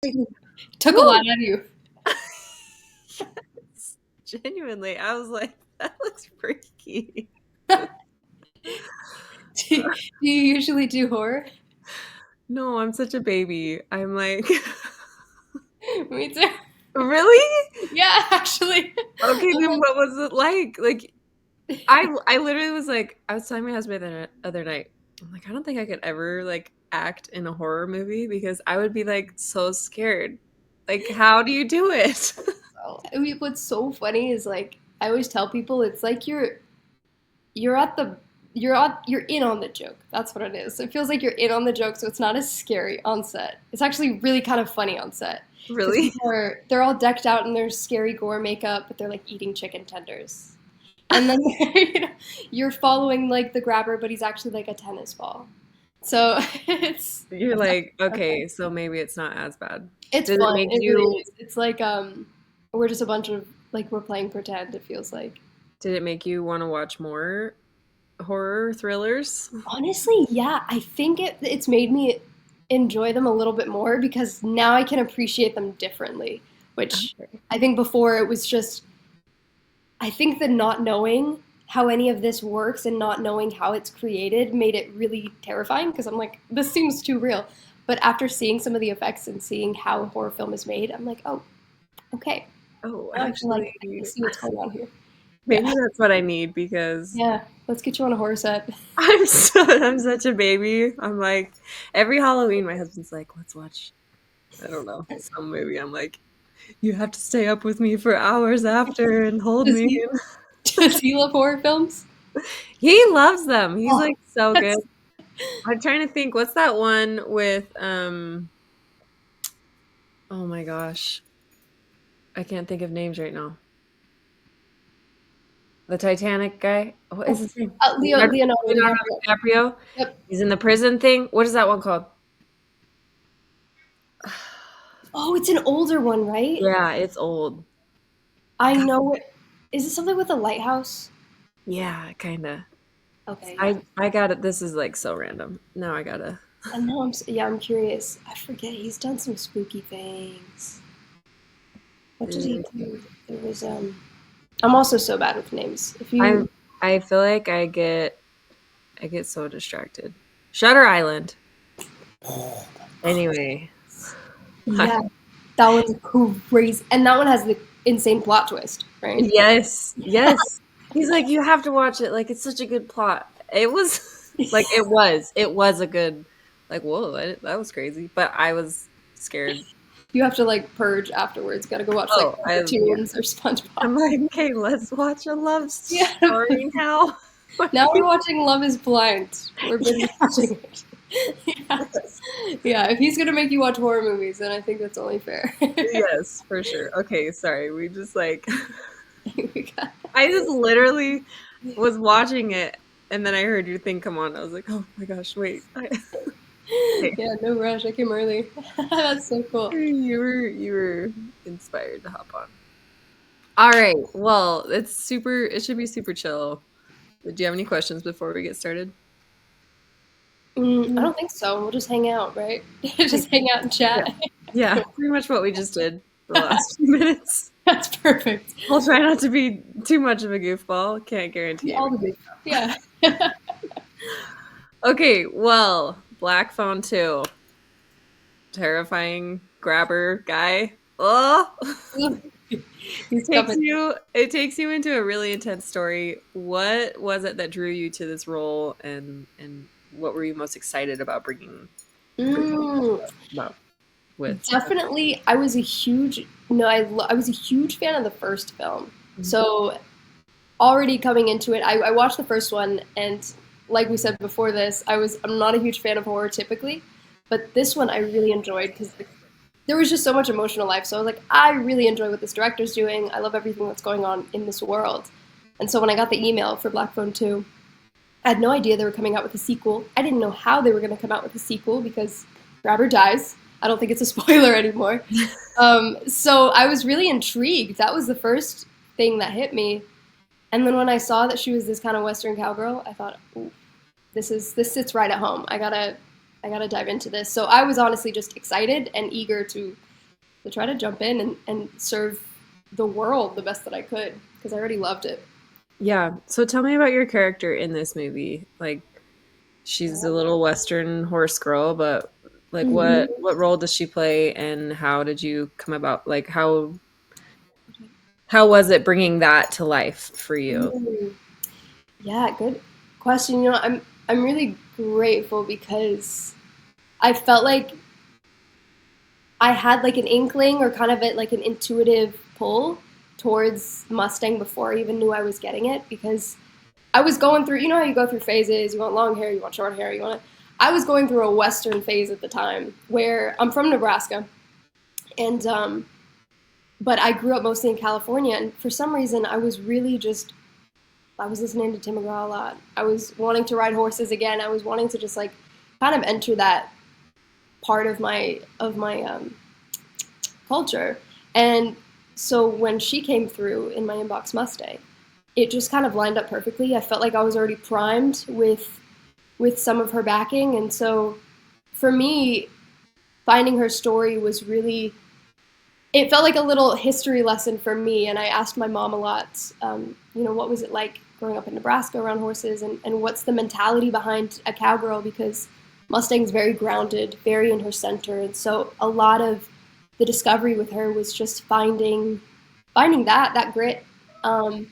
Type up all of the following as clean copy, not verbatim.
Took a Woo! lot out of you. Yes. Genuinely, I was like, that looks freaky. Do you usually do horror? No, I'm such a baby. I'm like, Me too. really? Yeah, actually. Okay, I'm then like, what was it like? Like, I literally was like, I was telling my husband the other night, I'm like, I don't think I could ever like act in a horror movie because I would be like so scared. Like, how do you do it? what's so funny is like I always tell people it's like you're at the you're in on the joke. That's what it is. So it feels like you're in on the joke, so it's not as scary on set. It's actually really kind of funny on set because Really? they're all decked out in their scary gore makeup, but they're like eating chicken tenders. And then you're following like the grabber, but he's actually like a tennis ball. So You're it's like, okay. okay, so maybe it's not as bad. It's Did it fun. make It really you is. It's like we're just a bunch of like we're playing pretend. It feels like. did it make you want to watch more horror thrillers? Honestly, yeah, I think it's made me enjoy them a little bit more because now I can appreciate them differently. Which Okay. I think before it was just I think the not knowing how any of this works and not knowing how it's created made it really terrifying because I'm like, this seems too real. But after seeing some of the effects and seeing how a horror film is made, I'm like, oh, okay. Oh, Now actually, I can see what's going on here. maybe Yeah. that's what I need because Yeah. Let's get you on a horror set. I'm such a baby. I'm like every Halloween my husband's like, "Let's watch I don't know, some movie." I'm like, "You have to stay up with me for hours after and hold Does me." he does he love horror films? He loves them. He's Oh, like so good. that's I'm trying to think what's that one with oh my gosh. I can't think of names right now. The Titanic guy? What is oh, his name? Leonardo Leonardo DiCaprio. DiCaprio? Yep. He's in the prison thing? What is that one called? Oh, it's an older one, right? Yeah, it's old. I God, know it. Is it something with a lighthouse? yeah, kinda. Okay, yeah. I got it. This is like so random. Now I gotta. I know. Yeah, I'm curious. I forget. He's done some spooky things. What did he do? There was I'm also so bad with names. If I you, I feel like I get so distracted. Shutter Island. Anyway, yeah, that one's crazy, and that one has the insane plot twist, right? yes, yes. He's like, you have to watch it. Like, it's such a good plot. It was like it was a good. Like, whoa, that was crazy. But I was scared. You have to like purge afterwards. Got to go watch like Oh, yeah. cartoons or SpongeBob. I'm like, okay, let's watch a love Yeah. story now. Now we're watching Love Is Blind. We're binge watching it. Yeah. Yes, Yeah. If he's gonna make you watch horror movies, then I think that's only fair. yes, for sure. Okay, sorry. We just like We got- I just literally was watching it, and then I heard your thing come on. I was like, oh my gosh, wait. Okay. yeah, no rush. I came early. That's so cool. You were inspired to hop on. All right. Well, it should be super chill. Do you have any questions before we get started? I don't think so. We'll just hang out, right? Okay. Just hang out and Yeah. chat. Yeah, pretty much what we just did the last few minutes. That's perfect. I'll try not to be too much of a goofball. Can't Be guarantee all the anything. good. Yeah. Okay, well, Black Phone 2. Terrifying grabber guy. Oh, He's coming. it takes you into a really intense story. What was it that drew you to this role and what were you most excited about bringing Mm, about with? definitely, I was a huge no, I was a huge fan of the first film. So already coming into it, I watched the first one, and like we said before this, I'm not a huge fan of horror typically, but this one I really enjoyed because there was just so much emotional life. So I was like, I really enjoy what this director's doing. I love everything that's going on in this world. And so when I got the email for Black Phone 2, I had no idea they were coming out with a sequel. I didn't know how they were going to come out with a sequel because Grabber dies. I don't think it's a spoiler anymore. So I was really intrigued. That was the first thing that hit me. And then when I saw that she was this kind of Western cowgirl, I thought, ooh, this sits right at home. I gotta dive into this. So I was honestly just excited and eager to to try to jump in and serve the world the best that I could because I already loved it. Yeah. So tell me about your character in this movie. Like she's a little Western horse girl, but like Mhm. what role does she play and how did you come about like how was it bringing that to life for you? Mm. Yeah, good question. You know, I'm really grateful because I felt like I had like an inkling or kind of like an intuitive pull towards Mustang before I even knew I was getting it because I was going through, you know how you go through phases, you want long hair, you want short hair, you want I was going through a Western phase at the time where I'm from Nebraska and but I grew up mostly in California and for some reason I was really just I was listening to Tim McGraw a lot. I was wanting to ride horses again. I was wanting to just like kind of enter that part of my culture. And so when she came through in my inbox Mustang, it just kind of lined up perfectly. I felt like I was already primed with some of her backing, and so for me, finding her story was really it felt like a little history lesson for me. And I asked my mom a lot, you know, what was it like growing up in Nebraska around horses, and what's the mentality behind a cowgirl because Mustang's very grounded, very in her center, and so a lot of the discovery with her was just finding that grit, um,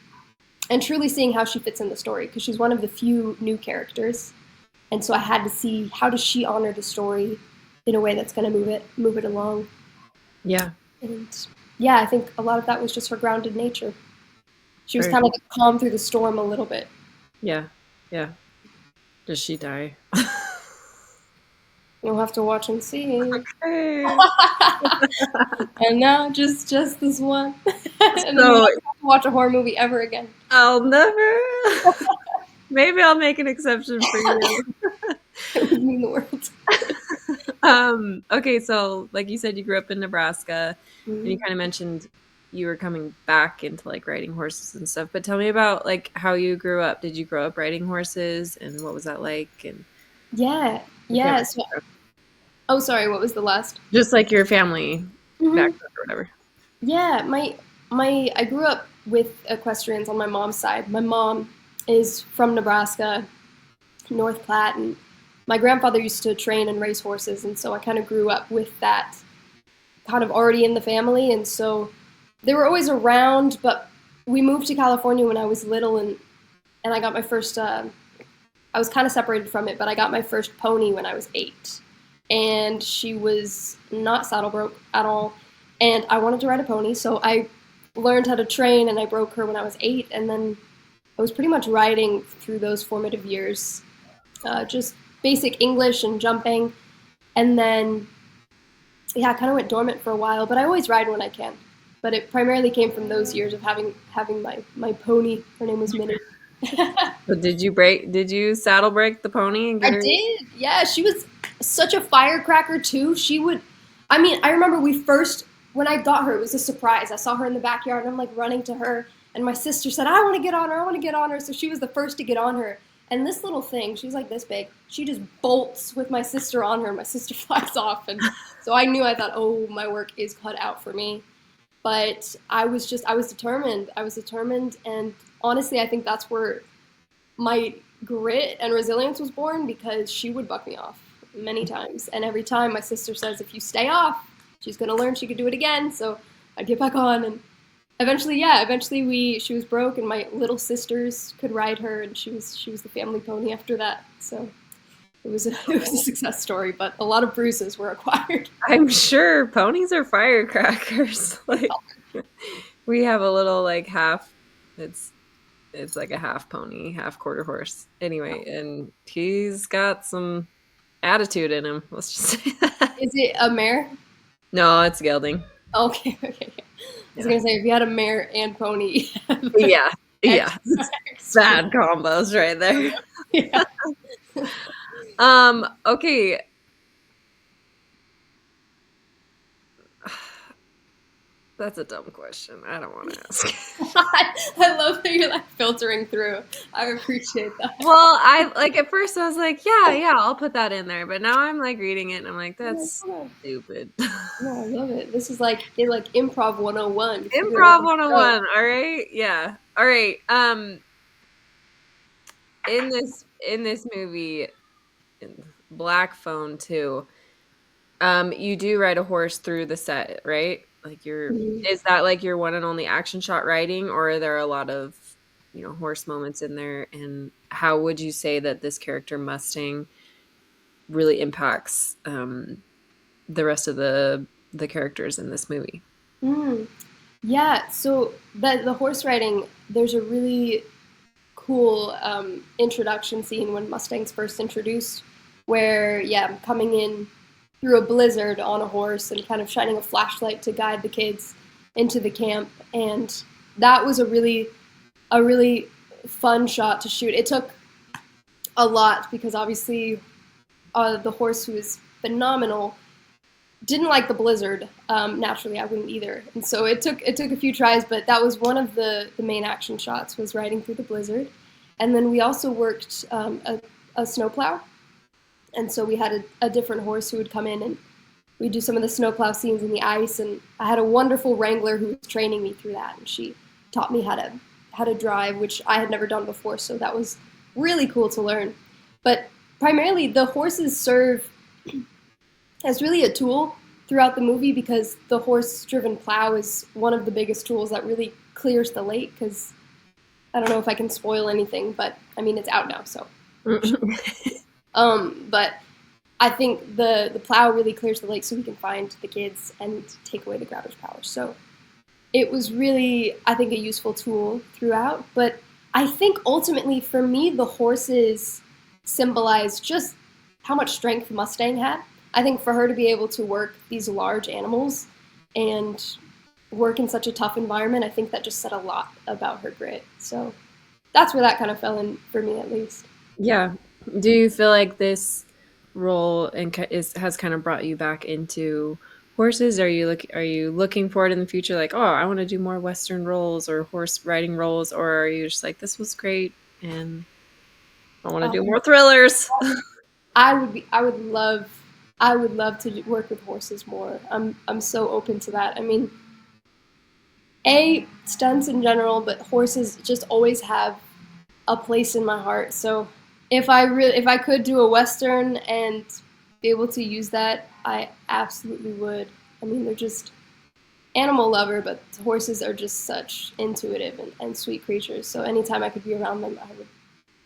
and truly seeing how she fits in the story because she's one of the few new characters, and so I had to see how does she honor the story in a way that's going to move it along. Yeah. And yeah, I think a lot of that was just her grounded nature. She was Very kind of cool. the calm through the storm a little bit. Yeah. Yeah. Does she die? You'll have to watch and see. Okay. And now just this one, and then you So never have to watch a horror movie ever again. I'll never. Maybe I'll make an exception for you. It would mean the world. Okay, so like you said, you grew up in Nebraska, and you Mm. kind of mentioned you were coming back into like riding horses and stuff. But tell me about like how you grew up. Did you grow up riding horses, and what was that like? And Yeah, your yeah. family, So, oh, sorry. What was the last? just like your family Hmm. background or whatever. Yeah, my I grew up with equestrians on my mom's side. My mom is from Nebraska, North Platte, and my grandfather used to train and race horses, and so I kind of grew up with that kind of already in the family, and so they were always around. But we moved to California when I was little, and I got my first. I was kind of separated from it, but I got my first pony when I was 8, and she was not saddle broke at all, and I wanted to ride a pony, so I learned how to train, and I broke her when I was 8, and then I was pretty much riding through those formative years, just basic English and jumping, and then yeah, I kind of went dormant for a while, but I always ride when I can. But it primarily came from those years of having my pony. Her name was Minnie. But did you saddle break the pony and get I her? did. Yeah, she was such a firecracker too. She would I mean, I remember we first when I got her, it was a surprise. I saw her in the backyard and I'm like running to her and my sister said, "I want to get on her. I want to get on her." So she was the first to get on her. And this little thing, she was like this big. She just bolts with my sister on her. My sister flies off and so I thought, "Oh, my work is cut out for me." But I was determined. I was determined and honestly, I think that's where my grit and resilience was born because she would buck me off many times. And every time my sister says, if you stay off, she's going to learn she could do it again. So I'd get back on. And eventually, yeah, eventually she was broke and my little sisters could ride her and she was the family pony after that. So it was a success story, but a lot of bruises were acquired. I'm sure ponies are firecrackers. Like we have a little like half. It's it's like a half pony, half quarter horse. Anyway, and he's got some attitude in him. Let's just say that. Is it a mare? No, it's gelding. Okay, okay. I was Yeah. gonna say if you had a mare and pony, Yeah. Yeah. extra, extreme. Bad combos right there. Yeah. Okay. That's a dumb question. I don't want to ask. I love that you're like filtering through. I appreciate that. Well, I like at first I was like, yeah, I'll put that in there. But now I'm like reading it and I'm like, that's stupid. No, I love it. This is like improv 101. Figure it Improv out. 101. All right. Yeah. All right. In this movie, in Black Phone 2, you do ride a horse through the set, right? Like Mhm. is that like your one and only action shot riding, or are there a lot of, horse moments in there? And how would you say that this character Mustang really impacts the rest of the characters in this movie? Mm. Yeah, so the horse riding, there's a really cool introduction scene when Mustang's first introduced, where yeah, I'm coming in through a blizzard on a horse and kind of shining a flashlight to guide the kids into the camp, and that was a really fun shot to shoot. It took a lot because obviously the horse, who is phenomenal, didn't like the blizzard. Naturally, I wouldn't either, and so it took a few tries, but that was one of the main action shots, was riding through the blizzard, and then we also worked a snowplow, and so we had a different horse who would come in and we'd do some of the snowplow scenes in the ice, and I had a wonderful wrangler who was training me through that, and she taught me how to drive, which I had never done before, so that was really cool to learn. But primarily, the horses serve as really a tool throughout the movie, because the horse-driven plow is one of the biggest tools that really clears the lake. Because I don't know if I can spoil anything, but I mean it's out now, so. But I think the plow really clears the lake so we can find the kids and take away the grabbers' power. So it was really, I think, a useful tool throughout. But I think ultimately for me, the horses symbolize just how much strength Mustang had. I think for her to be able to work these large animals and work in such a tough environment, I think that just said a lot about her grit. So that's where that kind of fell in for me, at least. Yeah. Do you feel like this role has kind of brought you back into horses? Are you looking forward in the future, like, oh, I want to do more Western roles or horse riding roles, or are you just like, this was great and I want to do Um, more thrillers? I would love to work with horses more. I'm so open to that. I mean, stunts in general, but horses just always have a place in my heart. So if I could do a western and be able to use that, I absolutely would. I mean, they're just animal lover, but horses are just such intuitive and sweet creatures. So anytime I could be around them,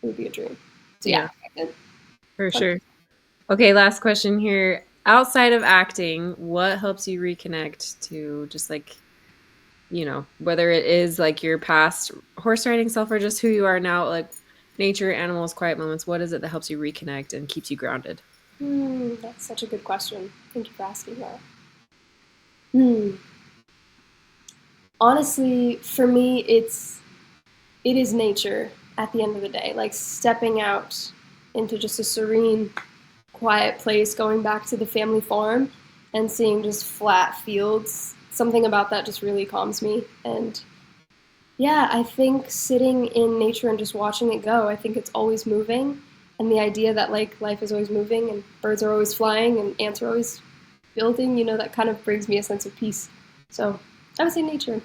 it would be a dream. So yeah, Yeah, for sure. Okay, last question here. Outside of acting, what helps you reconnect to just like, whether it is like your past horse riding self or just who you are now, like nature, animals, quiet moments, what is it that helps you reconnect and keeps you grounded? That's such a good question. Thank you for asking that. Hmm. Honestly, for me, it is nature at the end of the day. Like stepping out into just a serene, quiet place, going back to the family farm and seeing just flat fields. Something about that just really calms me. And yeah, I think sitting in nature and just watching it go, I think it's always moving. And the idea that like life is always moving and birds are always flying and ants are always building, that kind of brings me a sense of peace. So I would say nature.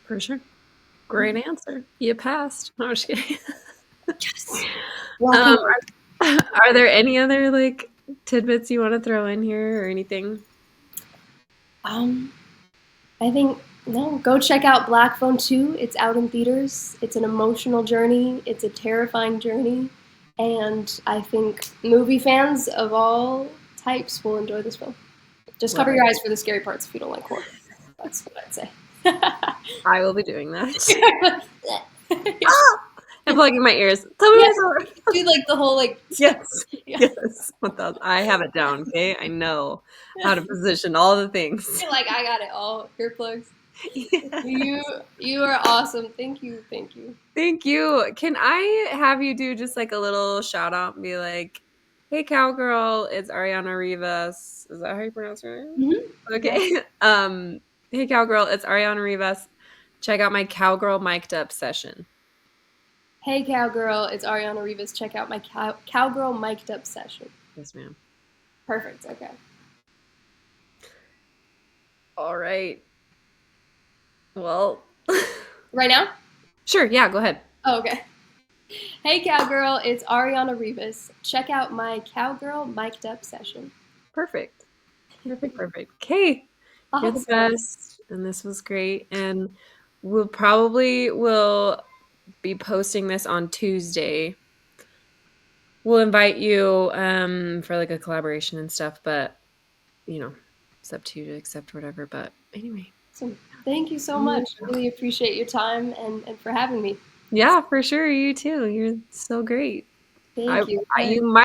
For sure. Great answer. You passed. No, I'm just kidding. Yes. Um, Walking. are there any other like tidbits you want to throw in here or anything? Um, I think no. Go check out Black Phone 2. It's out in theaters. It's an emotional journey. It's a terrifying journey, and I think movie fans of all types will enjoy this film. Just Love cover it. your eyes for the scary parts if you don't like horror. That's what I'd say. I will be doing that. I'm plugging my ears. Tell me Yeah, what's over. do like the whole like. Yes. Yeah. Yes. I have it down, okay? I know how to position all the things. You're like, I got it all. Earplugs. You Yes. you are awesome. Thank you. Thank you. Thank you. Can I have you do just like a little shout out and be like, hey, Cowgirl, it's Arianna Rivas. Is that how you pronounce her name? Mhm. Yeah. Okay. Hey, Cowgirl, it's Arianna Rivas. Check out my Cowgirl mic'd up session. Hey, Cowgirl, it's Arianna Rivas. Check out my Cowgirl mic'd up session. Yes, ma'am. Perfect. Okay. All right. Well, Right now? sure. Yeah, go ahead. Oh, okay. Hey, Cowgirl, it's Arianna Rivas. Check out my Cowgirl mic'd up session. Perfect. Perfect. Perfect. Okay. You're the Awesome. best. And this was great. And will be posting this on Tuesday. We'll invite you for like a collaboration and stuff, but it's up to you to accept whatever. But anyway. Awesome. Thank you so Yeah, much. I really appreciate your time and for having me. yeah, for sure. You too. You're so great. I Thank you. you Bye. might